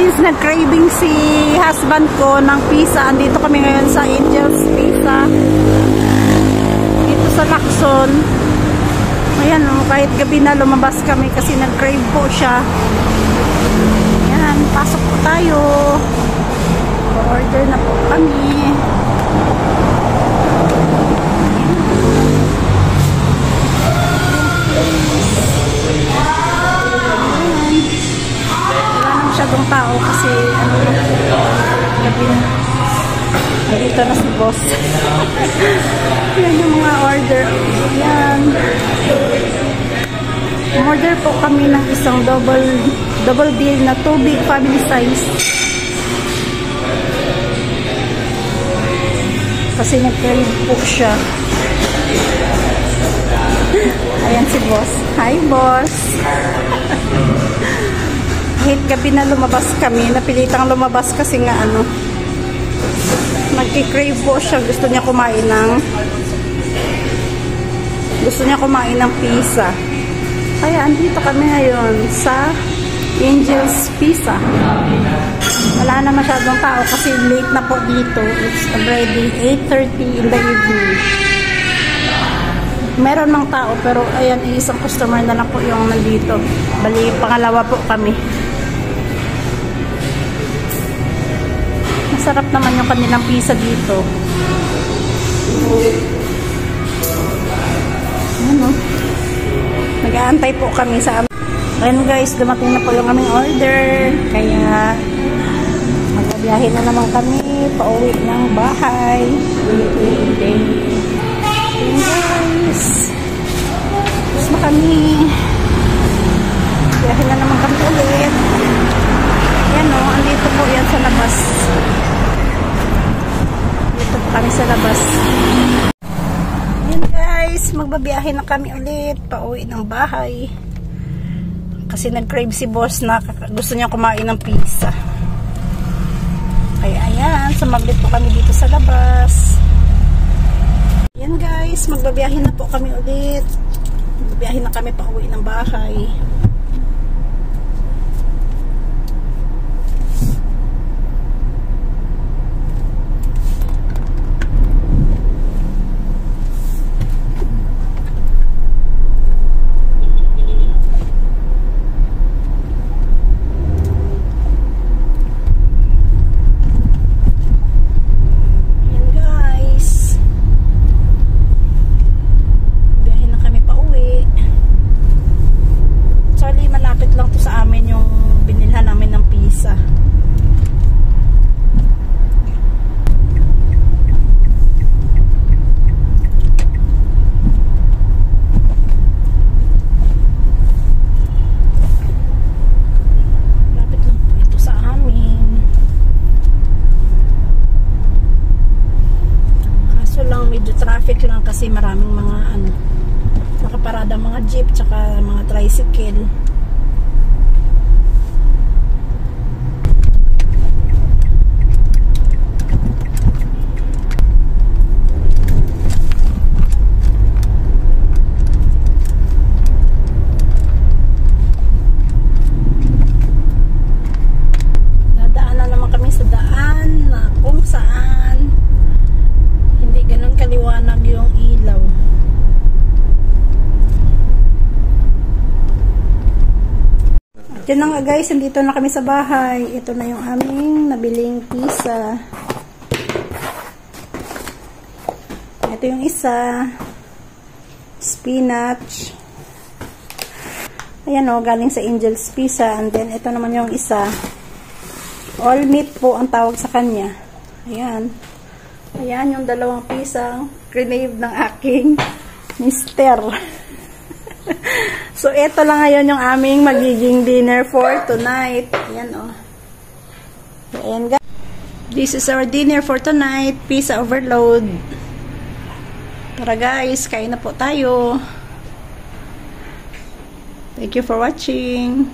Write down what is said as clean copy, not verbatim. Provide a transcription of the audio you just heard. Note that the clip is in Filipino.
since nag-craving si husband ko ng pizza, andito kami ngayon sa Angel's Pizza. Dito sa Lacson. Ayan o, kahit gabi na lumabas kami kasi nag-crave po siya. Ayan, pasok po tayo. Order na po kami. Masyadong tao kasi gabi na. Dito na si boss. Yan yung mga order. Yan. Order po kami ng isang double deal na 2 big family size. Kasi nag-crave po siya. Ayan si boss. Hi boss. Kahit gabi na lumabas kami, napilitang lumabas kasi nga nagki-crave po siya. Gusto niya kumain ng pizza. Kaya andito kami ngayon sa Angel's Pizza. Wala na masyadong tao kasi late na po dito. It's already 8:30 in the evening. Meron ng tao pero ayan, isang customer na lang po yung nandito. Bali, pangalawa po kami. Masarap naman yung kanilang pizza dito. Ano? Nag-aantay po kami sa ayan guys, dumating na po yung aming order. Kaya magbiyahe na naman kami pauwi ng bahay. Ayan guys, tapos na kami. Biyahe na naman kami ulit. Ayan o, andito po yan sa labas. Dito po kami sa labas. Ayan guys, magbabiyahe na kami ulit pauwi ng bahay. Kasi nag-crave si boss na gusto niya kumain ng pizza. Kaya ayan, sumabit po kami dito sa labas. Ayan guys, magbabiyahe na po kami ulit. Magbabiyahe na kami pauwi ng bahay. Traffic lang kasi maraming mga nakaparada mga jeep tsaka mga tricycle. Dadaanan naman kami sa daan na kung saan hindi ganun kaliwanag yung ilaw. At yun na nga guys, nandito na kami sa bahay. Ito na yung aming nabiling pizza. Ito yung isa. Spinach. Ayan o, galing sa Angel's Pizza. And then ito naman yung isa. All meat po ang tawag sa kanya. Ayan. Ayan yung dalawang pisang grenade ng aking mister. So, ito lang ngayon yung aming magiging dinner for tonight. Ayan o. Ayan guys. This is our dinner for tonight. Pizza overload. Tara guys, kain na po tayo. Thank you for watching.